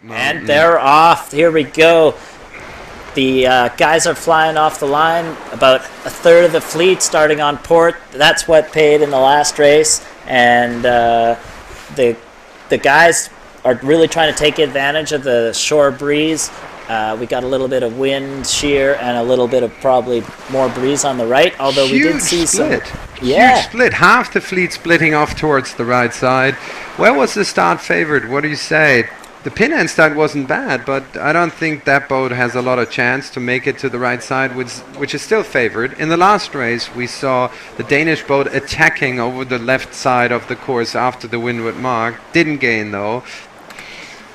And they're off. Here we go. The guys are flying off the line. About a third of the fleet starting on port. That's what paid in the last race. And the guys are really trying to take advantage of the shore breeze. We got a little bit of wind shear and a little bit of probably more breeze on the right. Although we did see split. some, yeah, Huge split. Half the fleet splitting off towards the right side. Where was the start favored? What do you say? The pin end start wasn't bad, but I don't think that boat has a lot of chance to make it to the right side, which is still favored. In the last race, we saw the Danish boat attacking over the left side of the course after the windward mark. Didn't gain though.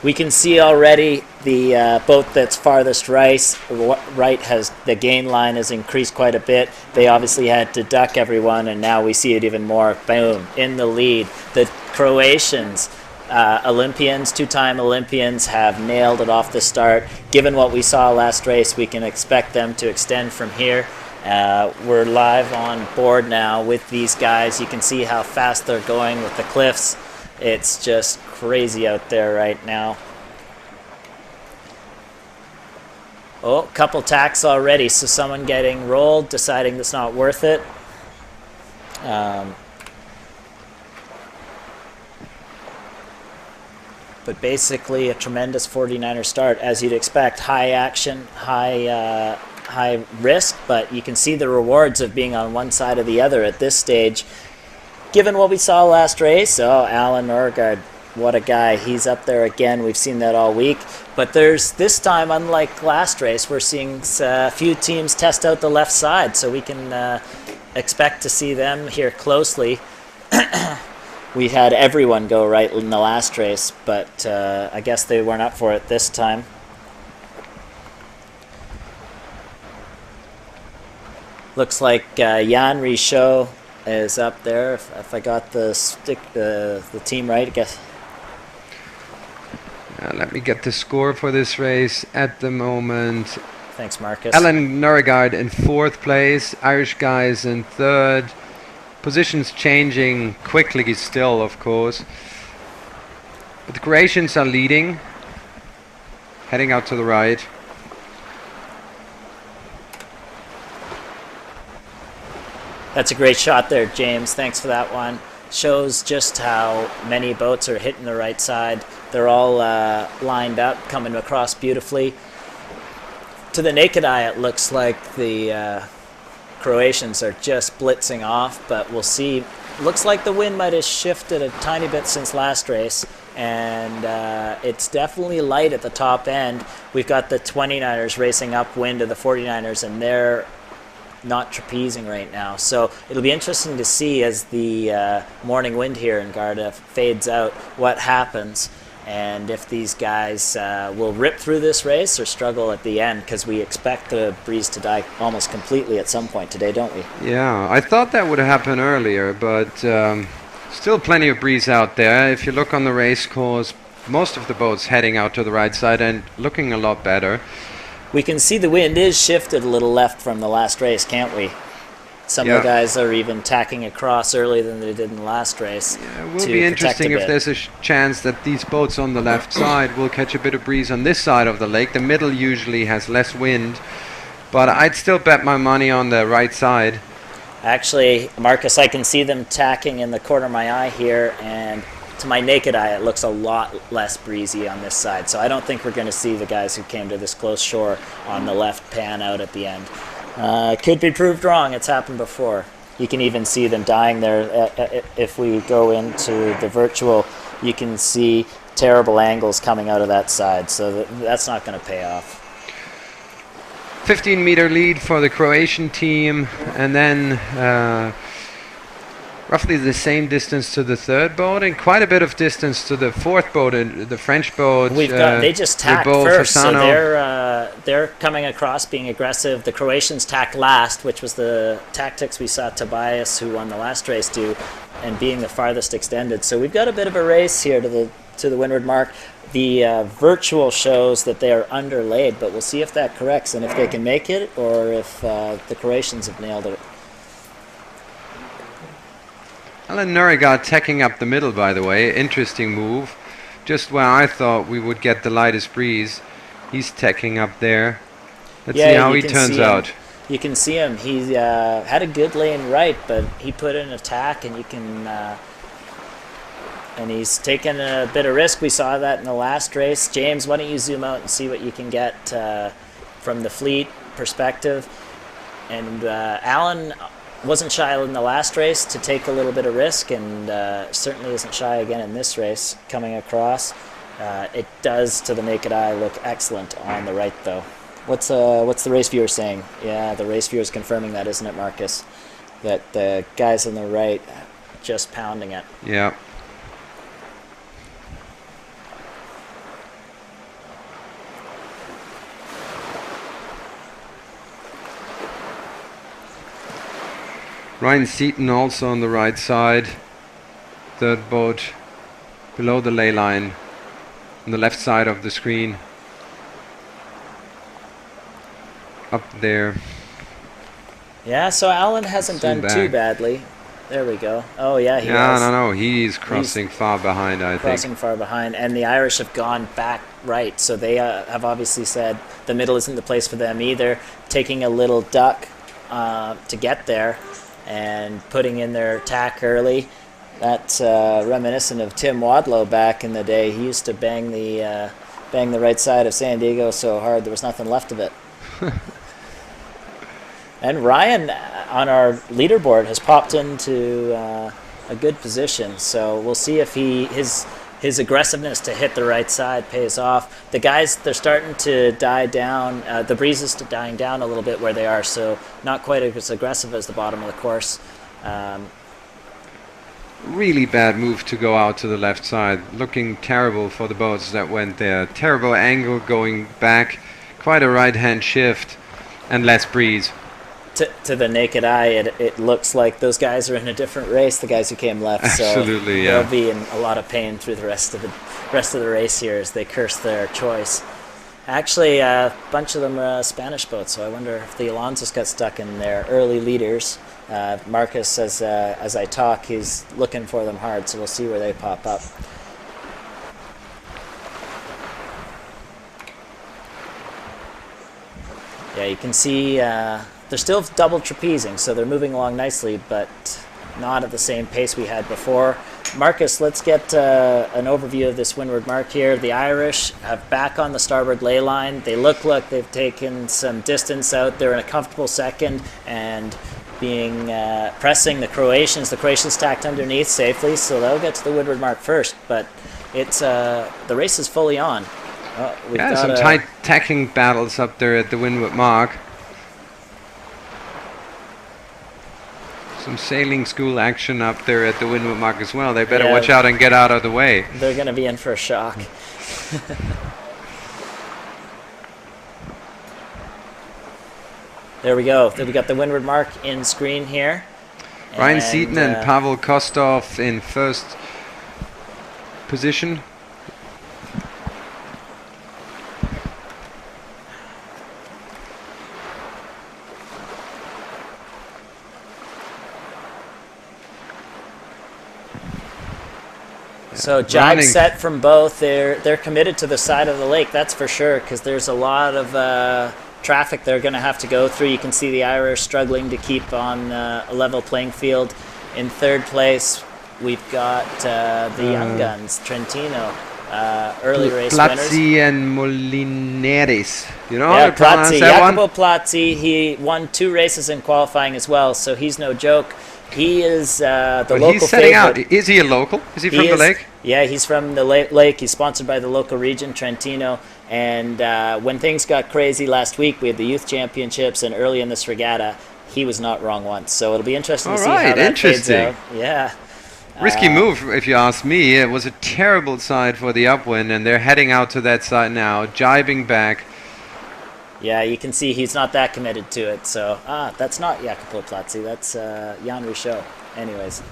we can see already the boat that's farthest right has the gain line has increased quite a bit. They obviously had to duck everyone, and now we see it even more. Boom, in the lead. The Croatians, Olympians, two-time Olympians, have nailed it off the start. Given what we saw last race, we can expect them to extend from here. We're live on board now with these guys. You can see how fast they're going with the cliffs. It's just crazy out there right now. Oh, couple tacks already, so someone getting rolled, deciding it's not worth it. But basically a tremendous 49er start, as you'd expect. High action, high risk, but you can see the rewards of being on one side or the other at this stage. Given what we saw last race, Alan Norgard, what a guy. He's up there again. We've seen that all week. But there's this time, unlike last race, we're seeing a few teams test out the left side, so we can expect to see them here closely. We had everyone go right in the last race, but I guess they weren't up for it this time. Looks like Jan Richaud is up there. If I got the team right, I guess. Let me get the score for this race at the moment. Thanks, Marcus. Alan Norgard in 4th place, Irish guys in 3rd. Positions changing quickly still, of course. But the Croatians are leading, heading out to the right. That's a great shot there, James. Thanks for that one. Shows just how many boats are hitting the right side. They're all lined up, coming across beautifully. To the naked eye, it looks like the Croatians are just blitzing off, but we'll see. Looks like the wind might have shifted a tiny bit since last race, and it's definitely light at the top end. We've got the 29ers racing upwind to the 49ers, and they're not trapezing right now. So it'll be interesting to see as the morning wind here in Garda fades out what happens, and if these guys will rip through this race or struggle at the end, because we expect the breeze to die almost completely at some point today, don't we? Yeah, I thought that would happen earlier, but still plenty of breeze out there. If you look on the race course, most of the boats heading out to the right side and looking a lot better. We can see the wind is shifted a little left from the last race, can't we? Some of the guys are even tacking across earlier than they did in the last race. Yeah, it will be interesting if there's a chance that these boats on the left side will catch a bit of breeze on this side of the lake. The middle usually has less wind, but I'd still bet my money on the right side. Actually, Marcus, I can see them tacking in the corner of my eye here, and to my naked eye, it looks a lot less breezy on this side. So I don't think we're going to see the guys who came to this close shore on the left pan out at the end. Could be proved wrong. It's happened before. You can even see them dying there. If we go into the virtual, you can see terrible angles coming out of that side. So that's not going to pay off. 15-meter lead for the Croatian team, and then roughly the same distance to the 3rd boat, and quite a bit of distance to the 4th boat, the French boat. They just tacked first, so they're coming across, being aggressive. The Croatians tacked last, which was the tactics we saw Tobias, who won the last race, do, and being the farthest extended. So we've got a bit of a race here to the windward mark. The virtual shows that they are underlaid, but we'll see if that corrects and if they can make it, or if the Croatians have nailed it. Alan Norgard tacking up the middle, by the way. Interesting move. just where I thought we would get the lightest breeze. He's tacking up there. Let's Yeah, see how you he can turns see him. out. You can see him. He had a good lane right, but he put in an attack, and you can. And he's taken a bit of risk. We saw that in the last race. James, why don't you zoom out and see what you can get from the fleet perspective? And Alan wasn't shy in the last race to take a little bit of risk, and certainly isn't shy again in this race coming across. It does, to the naked eye, look excellent on the right, though. What's the race viewer saying? Yeah, the race viewer's confirming that, isn't it, Marcus? That the guys on the right just pounding it. Yeah. Ryan Seaton also on the right side. Third boat below the ley line on the left side of the screen. Up there. Yeah, so Alan hasn't done too badly. There we go. Oh, yeah, he has. No, he's crossing far behind, I think. Crossing far behind, and the Irish have gone back right, so they have obviously said the middle isn't the place for them either, taking a little duck to get there and putting in their attack early. That's reminiscent of Tim Wadlow back in the day. He used to bang the right side of San Diego so hard there was nothing left of it. And Ryan on our leaderboard has popped into a good position, so we'll see if his aggressiveness to hit the right side pays off. The guys, they're starting to die down. The breeze is dying down a little bit where they are, so not quite as aggressive as the bottom of the course. Really bad move to go out to the left side. Looking terrible for the boats that went there. Terrible angle going back. Quite a right-hand shift and less breeze. To the naked eye, it looks like those guys are in a different race, the guys who came left. Absolutely, so yeah. They'll be in a lot of pain through the rest of the race here as they curse their choice. Actually, a bunch of them are Spanish boats, so I wonder if the Alonsos got stuck in their early leaders. Marcus, as I talk, he's looking for them hard, so we'll see where they pop up. Yeah, you can see they're still double trapezing, so they're moving along nicely, but not at the same pace we had before. Marcus, let's get an overview of this windward mark here. The Irish have back on the starboard ley line. They look like they've taken some distance out. They're in a comfortable second and being pressing the Croatians. The Croatians tacked underneath safely, so they'll get to the windward mark first, but it's the race is fully on. Yeah, some tight tacking battles up there at the windward mark. Some sailing school action up there at the windward mark as well. They better watch out and get out of the way. They're going to be in for a shock. There we go. We got the windward mark in screen here. Ryan Seaton and Pavel Kostov in first position. So jibe set from both. They're committed to the side of the lake, that's for sure, because there's a lot of traffic they're going to have to go through. You can see the Irish struggling to keep on a level playing field. In third place, we've got the young guns, Trentino, early race winners. Plazzi and Molineris. You know yeah, how to pronounce Plazzi, that Jacopo one? Plazzi, he won 2 races in qualifying as well, so he's no joke. He is the local he's setting favorite. out. Is he a local? Is he from the lake? Yeah, he's from the lake. He's sponsored by the local region, Trentino. And when things got crazy last week, we had the youth championships, and early in this regatta, he was not wrong once. So it'll be interesting to see how that fades out. Yeah. Risky move, if you ask me. It was a terrible side for the upwind, and they're heading out to that side now, jibing back. Yeah, you can see he's not that committed to it. So, that's not Jacopo Plazzi. That's Jan Richaud. Anyways.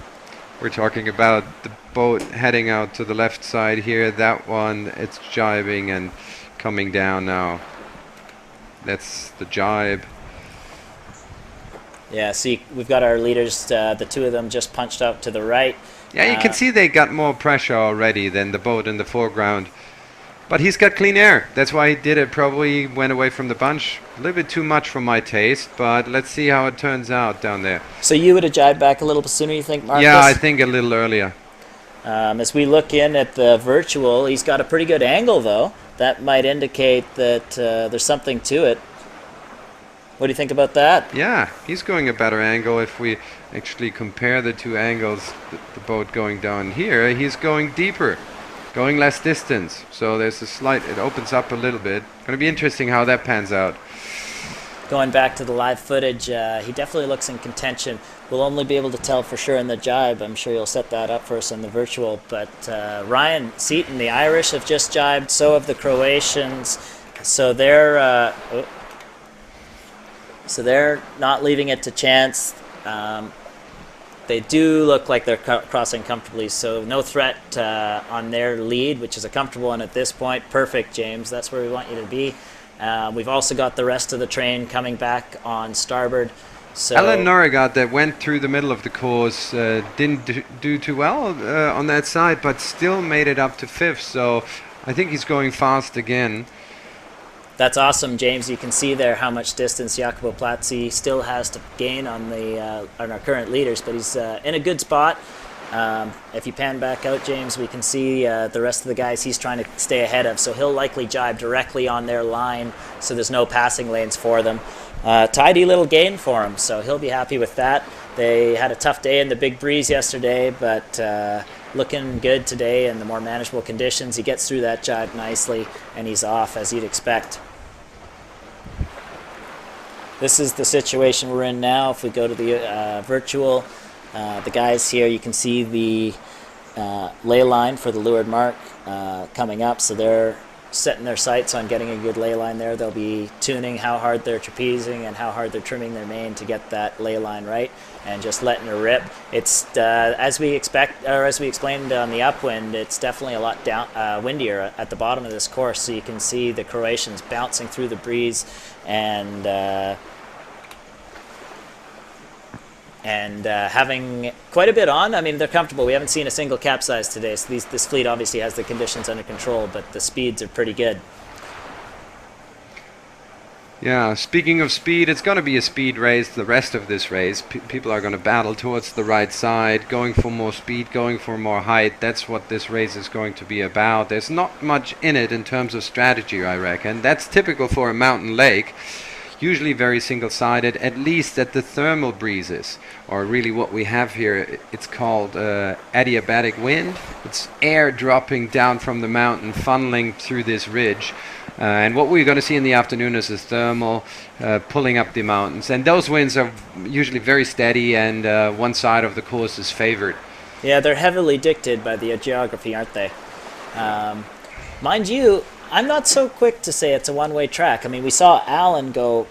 We're talking about the boat heading out to the left side here. That one, it's jibing and coming down now. That's the jibe. Yeah, see, we've got our leaders, the two of them just punched out to the right. Yeah, you can see they got more pressure already than the boat in the foreground. But he's got clean air. That's why he did it. Probably went away from the bunch. A little bit too much for my taste, but let's see how it turns out down there. So you would have jibed back a little bit sooner, you think, Marcus? Yeah, I think a little earlier. As we look in at the virtual, he's got a pretty good angle, though. That might indicate that there's something to it. What do you think about that? Yeah, he's going a better angle. If we actually compare the two angles, the boat going down here, he's going deeper, going less distance. So there's a slight, it opens up a little bit. Going to be interesting how that pans out. Going back to the live footage, he definitely looks in contention. We'll only be able to tell for sure in the jibe. I'm sure you'll set that up for us in the virtual. But Ryan Seaton, the Irish, have just jibed. So have the Croatians. So they're not leaving it to chance. They do look like they're crossing comfortably, so no threat on their lead, which is a comfortable one at this point. Perfect, James. That's where we want you to be. We've also got the rest of the train coming back on starboard. So Alan Norrigat, that went through the middle of the course, didn't do too well on that side, but still made it up to fifth. So I think he's going fast again. That's awesome, James. You can see there how much distance Jacopo Plazzi still has to gain on our current leaders, but he's in a good spot. If you pan back out, James, we can see the rest of the guys he's trying to stay ahead of, so he'll likely jibe directly on their line, so there's no passing lanes for them. Tidy little gain for him, so he'll be happy with that. They had a tough day in the big breeze yesterday, but looking good today in the more manageable conditions. He gets through that jibe nicely, and he's off, as you'd expect. This is the situation we're in now. If we go to the virtual, the guys here, you can see the ley line for the leeward mark coming up, so they're setting their sights on getting a good ley line there. They'll be tuning how hard they're trapezing and how hard they're trimming their main to get that ley line right, and just letting it rip. It's as we explained on the upwind, it's definitely a lot windier at the bottom of this course. So you can see the Croatians bouncing through the breeze and having quite a bit on. I mean, they're comfortable. We haven't seen a single capsize today, so this fleet obviously has the conditions under control, but the speeds are pretty good. Yeah, speaking of speed, it's going to be a speed race the rest of this race. People are going to battle towards the right side, going for more speed, going for more height. That's what this race is going to be about. There's not much in it in terms of strategy, I reckon. That's typical for a mountain lake. Usually very single-sided, at least at the thermal breezes, or really what we have here, it's called adiabatic wind. It's air dropping down from the mountain, funneling through this ridge. And what we're going to see in the afternoon is a thermal pulling up the mountains. And those winds are usually very steady, and one side of the course is favored. Yeah, they're heavily dictated by the geography, aren't they? Mind you, I'm not so quick to say it's a one-way track. I mean, we saw Alan go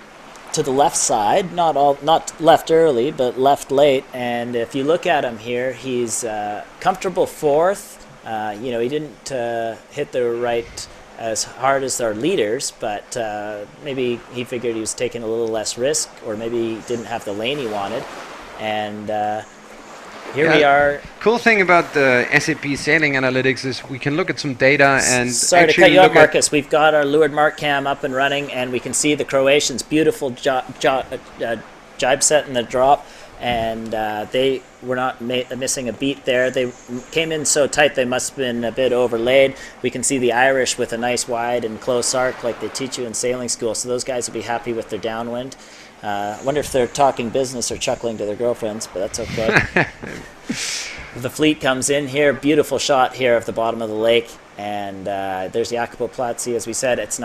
to the left side, not left early, but left late. And if you look at him here, he's comfortable fourth. He didn't hit the right as hard as our leaders, but maybe he figured he was taking a little less risk, or maybe he didn't have the lane he wanted. And here we are. Cool thing about the SAP sailing analytics is we can look at some data and sorry to cut you off, Marcus. We've got our leeward mark cam up and running, and we can see the Croatians' beautiful jibe set in the drop, and they were not missing a beat there. They came in so tight they must have been a bit overlaid. We can see the Irish with a nice wide and close arc like they teach you in sailing school, so those guys will be happy with their downwind. I wonder if they're talking business or chuckling to their girlfriends, but that's okay. The fleet comes in here. Beautiful shot here of the bottom of the lake, and there's Jacopo Plazzi. As we said, it's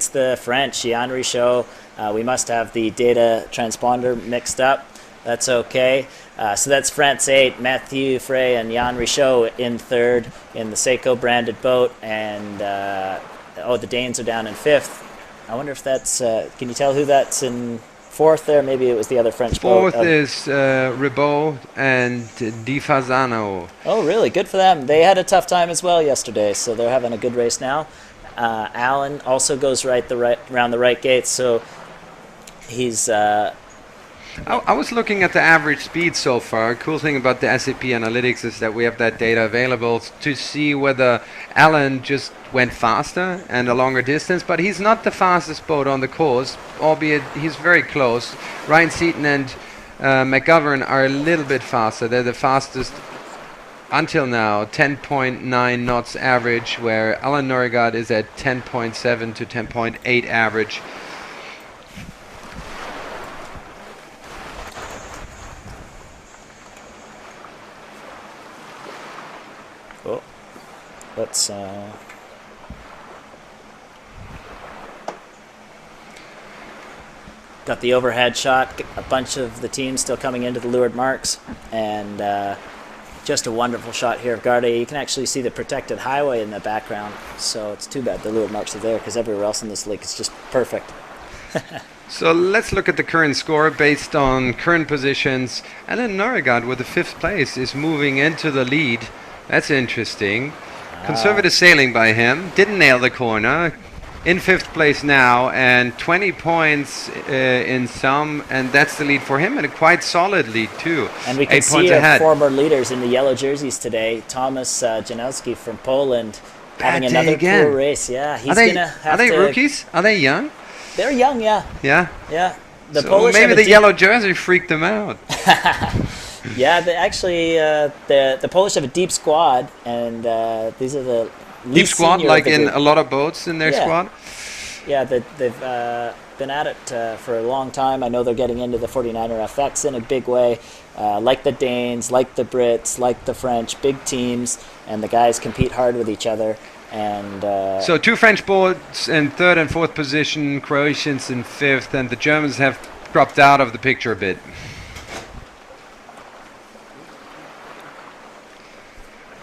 the French Jan Richaud. We must have the data transponder mixed up. That's okay. So that's France 8, Mathieu Frey and Jan Richaud in third in the Seiko branded boat, and the Danes are down in fifth. I wonder if that's, can you tell who that's in fourth there? Maybe it was the other French boat. Fourth is Ribot and Di Fasano. Oh, really? Good for them. They had a tough time as well yesterday, so they're having a good race now. Alan also goes around the right gate, so He's I was looking at the average speed so far. Cool thing about the SAP Analytics is that we have that data available to see whether Alan just went faster and a longer distance, but he's not the fastest boat on the course, albeit he's very close. Ryan Seaton and McGovern are a little bit faster. They're the fastest until now, 10.9 knots average, where Alan Norgard is at 10.7 to 10.8 average. Oh, let's got the overhead shot. A bunch of the team still coming into the leeward marks, and just a wonderful shot here of Garda. You can actually see the protected highway in the background, so it's too bad the leeward marks are there because everywhere else in this lake is just perfect. So let's look at the current score based on current positions. Alan Norgard with the 5th place is moving into the lead. That's interesting. Conservative sailing by him. Didn't nail the corner. In 5th place now, and 20 points in sum, and that's the lead for him, and a quite solid lead too. And we can 8 points see our ahead. former leaders in the yellow jerseys today. Thomas Janowski from Poland having Bad day another again. poor race. Yeah, he's Are they, gonna have are they to. rookies? Are they young? They're young, yeah, Yeah. yeah. The So Polish maybe have a the deep- yellow jersey freaked them out. Yeah, the Polish have a deep squad, and these are the Deep least squad, senior like of the in group. a lot of boats in their Yeah. squad. Yeah, they've been at it for a long time. I know they're getting into the 49er FX in a big way, like the Danes, like the Brits, like the French, big teams, and the guys compete hard with each other. And So 2 French boats in 3rd and 4th position, Croatians in 5th, and the Germans have dropped out of the picture a bit.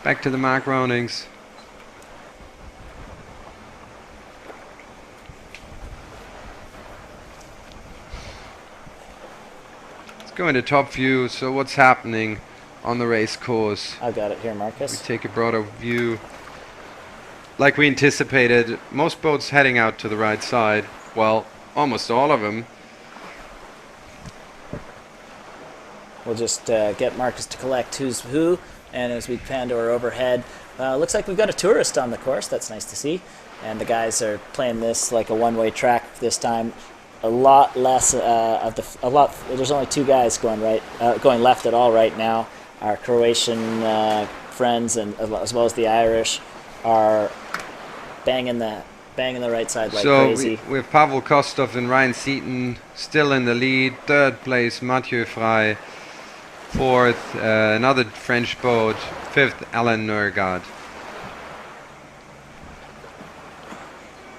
Back to the mark roundings. Let's go into top view. So what's happening on the race course? I've got it here, We Marcus. take a broader view. Like we anticipated, most boats heading out to the right side. Well, almost all of them. We'll just get Marcus to collect who's who, and as we pan to our overhead, looks like we've got a tourist on the course. That's nice to see. And the guys are playing this like a one-way track this time. A lot less There's only 2 guys going left at all right now. Our Croatian friends and as well as the Irish are banging the right side like So crazy. we have Pavel Kostov and Ryan Seaton still in the lead. 3rd place, Mathieu Frey. 4th, another French boat. 5th, Alan Norgard.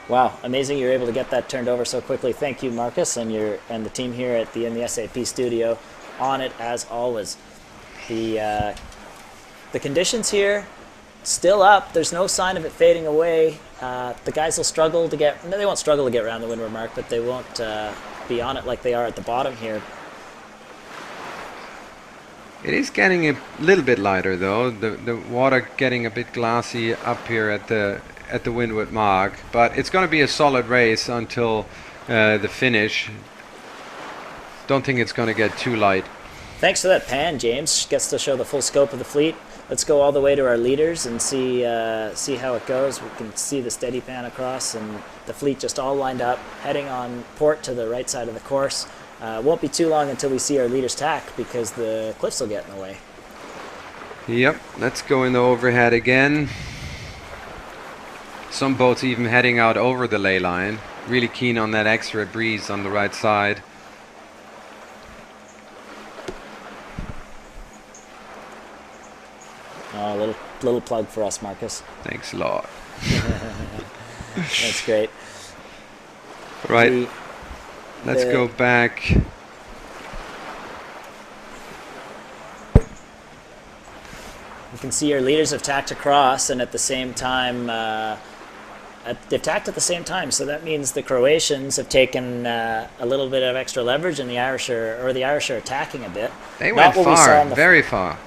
Wow, amazing! You're able to get that turned over so quickly. Thank you, Marcus, and the team here in the SAP studio, on it as always. The conditions here still up. There's no sign of it fading away. The guys will struggle to get. No, they won't struggle to get around the windward mark, but they won't be on it like they are at the bottom here. It is getting a little bit lighter though. The water getting a bit glassy up here at the windward mark, but it's going to be a solid race until the finish. Don't think it's going to get too light. Thanks for that pan, James. Gets to show the full scope of the fleet. Let's go all the way to our leaders and see how it goes. We can see the steady pan across, and the fleet just all lined up, heading on port to the right side of the course. Won't be too long until we see our leaders tack because the cliffs will get in the way. Yep, let's go in the overhead again. Some boats even heading out over the ley line. Really keen on that extra breeze on the right side. Oh, little plug for us, Marcus. Thanks a lot. That's great. Right, let's the- go back. You can see our leaders have tacked across, and at the same time, they've tacked at the same time. So that means the Croatians have taken a little bit of extra leverage, and the Irish are attacking a bit. They Not went what we saw far, in the very far.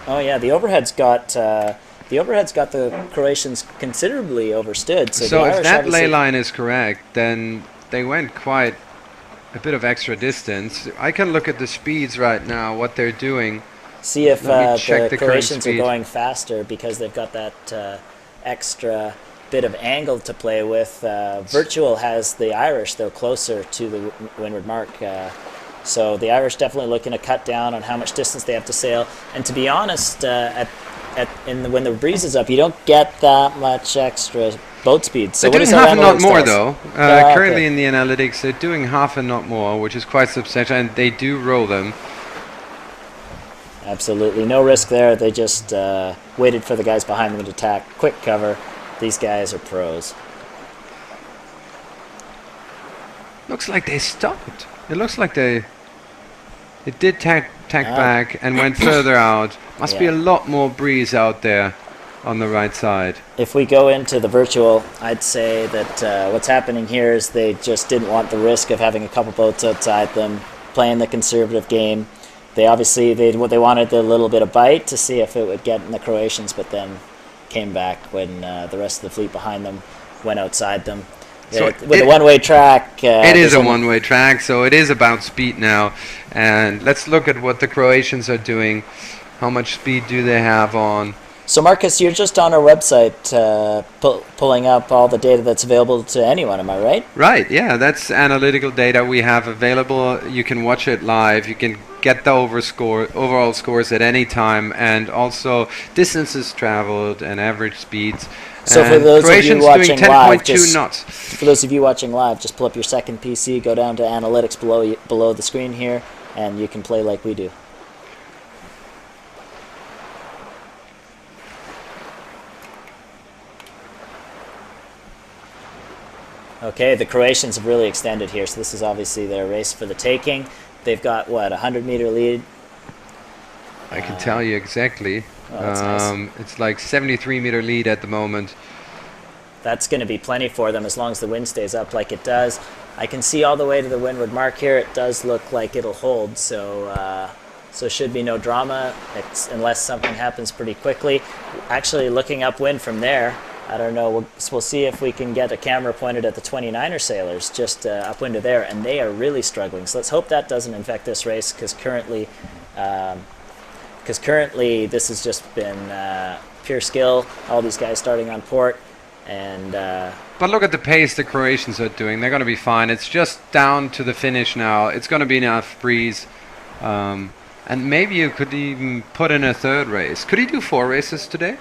Oh yeah, the overhead's got the Croatians considerably overstood. So, So the if Irish that obviously- ley line is correct, then they went quite a bit of extra distance. I can look at the speeds right now, what they're doing. See if Let me check the the current Croatians are speed. going faster because they've got that extra bit of angle to play with. Virtual has the Irish, though, closer to the windward mark. So the Irish definitely looking to cut down on how much distance they have to sail. And to be honest, when the breeze is up, you don't get that much extra boat speed. So They're what doing is our half a knot analytics more, tell us? though. Currently Okay. in the analytics, they're doing half a knot more, which is quite substantial, and they do roll them. Absolutely. No risk there. They just waited for the guys behind them to attack. Quick cover. These guys are pros. Looks like they stopped. It looks like they did tack back and went further out. Must be Yeah. a lot more breeze out there on the right side. If we go into the virtual, I'd say that what's happening here is they just didn't want the risk of having a couple boats outside them, playing the conservative game. They obviously they wanted a little bit of bite to see if it would get in the Croatians, but then came back when the rest of the fleet behind them went outside them. So With a one-way track, it is there's a only- one-way track, so it is about speed now. And let's look at what the Croatians are doing. How much speed do they have on? So Marcus, you're just on our website pulling up all the data that's available to anyone, am I right? Right, yeah, that's analytical data we have available. You can watch it live. You can get the overall scores at any time, and also distances traveled and average speeds. So for And those of you Croatians watching doing live, 10.2 knots. For those of you watching live, just pull up your second PC, go down to analytics below the screen here, and you can play like we do. Okay, the Croatians have really extended here, so this is obviously their race for the taking. They've got, what, a 100-meter lead? I can tell you exactly. Oh, that's nice. It's like 73-meter lead at the moment. That's going to be plenty for them as long as the wind stays up like it does. I can see all the way to the windward mark here. It does look like it'll hold, so should be no drama unless something happens pretty quickly. Actually, looking upwind from there, I don't know, we'll see if we can get a camera pointed at the 29er sailors just upwind of there, and they are really struggling. So let's hope that doesn't infect this race, because currently this has just been pure skill, all these guys starting on port. And But look at the pace the Croatians are doing. They're going to be fine. It's just down to the finish now. It's going to be enough breeze. And maybe you could even put in a third race. Could he do 4 races today?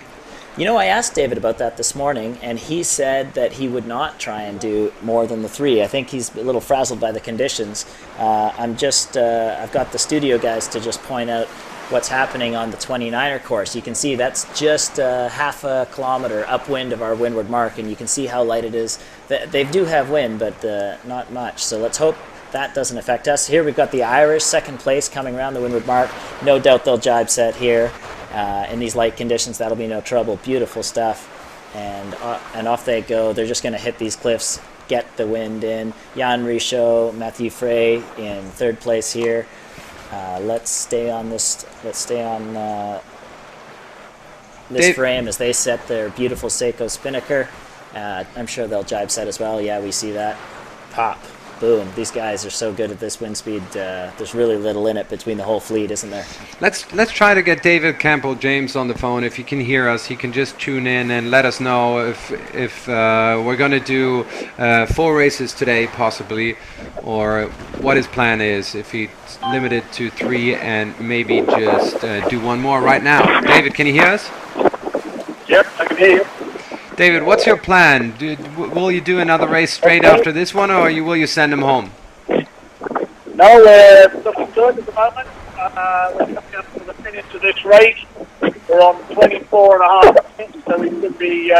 you know, I asked David about that this morning, and he said that he would not try and do more than the 3. I think he's a little frazzled by the conditions. I've got the studio guys to just point out what's happening on the 29er course. You can see that's just half a kilometer upwind of our windward mark, and you can see how light it is. They do have wind, but not much. So let's hope that doesn't affect us. Here we've got the Irish, second place, coming around the windward mark. No doubt they'll jibe set here. In these light conditions, that'll be no trouble. Beautiful stuff. And off they go. They're just going to hit these cliffs, get the wind in. Jan Richaud, Matthew Frey in third place here. Let's stay on this. Let's stay on this frame as they set their beautiful Seiko spinnaker. I'm sure they'll jibe set as well. Yeah, we see that. Pop. Boom. These guys are so good at this wind speed. There's really little in it between the whole fleet, isn't there? Let's try to get David Campbell James on the phone. If he can hear us, he can just tune in and let us know if we're going to do 4 races today, possibly, or what his plan is. If he's limited to 3 and maybe just do 1 more right now. David, can you hear us? Yep, I can hear you. David, what's your plan? Will you do another race straight after this one, or will you send him home? No, we're looking good at the moment. We're coming up to the finish of this race. We're on 24 and a half minutes, so we should be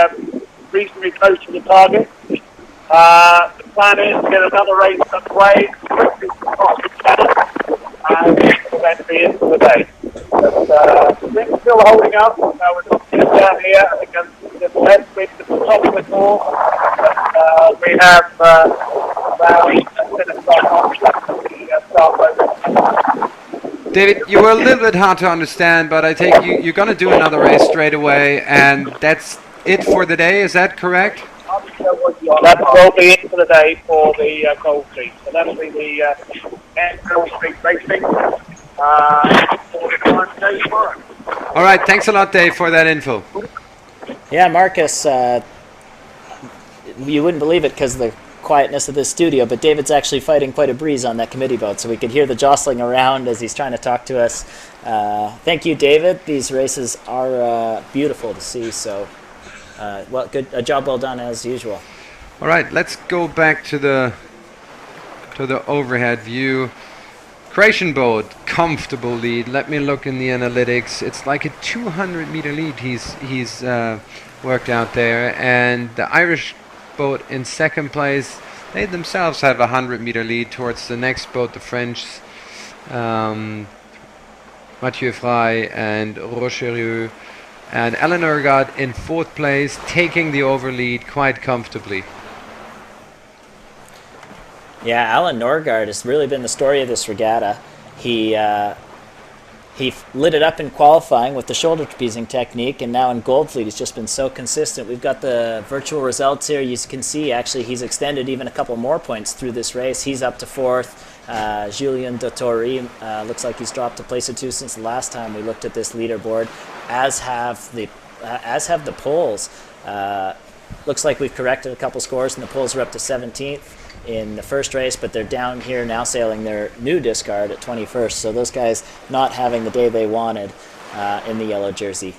reasonably close to the target. The plan is to get another race underway as quickly as possible, and then be in for the day. But things still holding up. We're not getting down here. I think there's less wind at the top of it all. But we have about 8 minutes on the start line. David, you were a little bit hard to understand, but I take you're going to do another race straight away, and that's it for the day. Is that correct? I'll just show what you That will be it for the day for the Gold Street. So that'll be the end Gold Street racing for the time day tomorrow. All right, thanks a lot, Dave, for that info. Yeah, Marcus, you wouldn't believe it because of the quietness of this studio, but David's actually fighting quite a breeze on that committee boat, so we could hear the jostling around as he's trying to talk to us. Thank you, David. These races are beautiful to see, so well, good, a job well done as usual. All right, let's go back to the overhead view. Croatian boat, comfortable lead. Let me look in the analytics. It's like a 200-meter lead he's worked out there, and the Irish boat in second place. They themselves have a 100-meter lead towards the next boat, the French, Mathieu Frey and Rocherieux. And Eleanor got in fourth place, taking the overlead quite comfortably. Yeah, Alan Norgard has really been the story of this regatta. He lit it up in qualifying with the shoulder trapezing technique, and now in Goldfleet he's just been so consistent. We've got the virtual results here. You can see actually he's extended even a couple more points through this race. He's up to fourth. Julien Dottori looks like he's dropped a place or two since the last time we looked at this leaderboard, as have the polls. Looks like we've corrected a couple scores, and the polls are up to 17th in the first race, but they're down here now sailing their new discard at 21st. So those guys not having the day they wanted in the yellow jersey.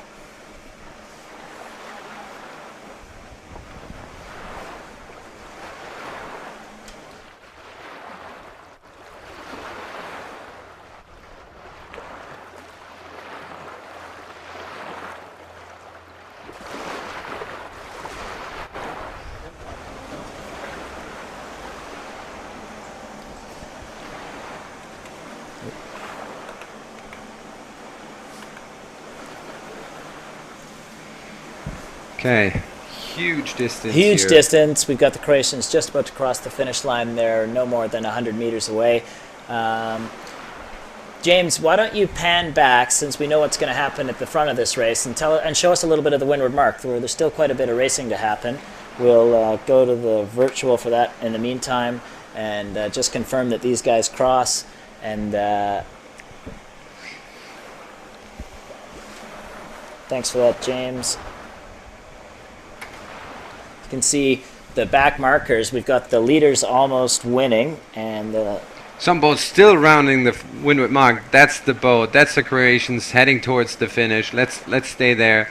Okay, huge distance. Huge here. distance. We've got the Croatians just about to cross the finish line. They're no more than 100 meters away. James, why don't you pan back, since we know what's going to happen at the front of this race, and show us a little bit of the windward mark, where there's still quite a bit of racing to happen. We'll go to the virtual for that in the meantime, and just confirm that these guys cross. And thanks for that, James. You can see the back markers. We've got the leaders almost winning, and some boats still rounding the windward mark. That's the boat. That's the Croatians heading towards the finish. Let's stay there.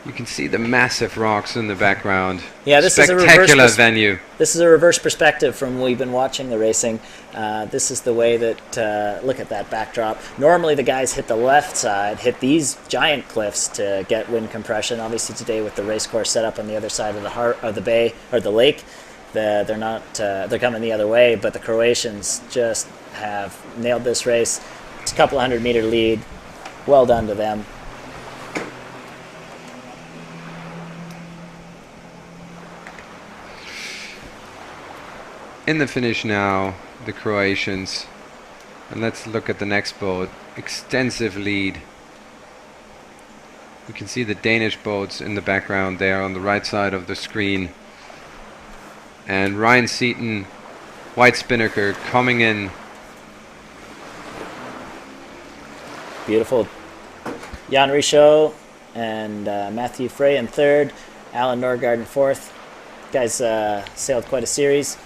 You can see the massive rocks in the background. Yeah, this is a spectacular venue. This is a reverse perspective from when we've been watching the racing. This is the way that, look at that backdrop. Normally the guys hit the left side, hit these giant cliffs to get wind compression. Obviously today with the race course set up on the other side of the bay or the lake, they're coming the other way. But the Croatians just have nailed this race. It's a couple 100-meter lead. Well done to them. In the finish now, the Croatians. And let's look at the next boat. Extensive lead. You can see the Danish boats in the background there on the right side of the screen. And Ryan Seaton, White Spinnaker coming in. Beautiful. Jan Richaud and Matthew Frey in third. Alan Norgard in fourth. Guys sailed quite a series.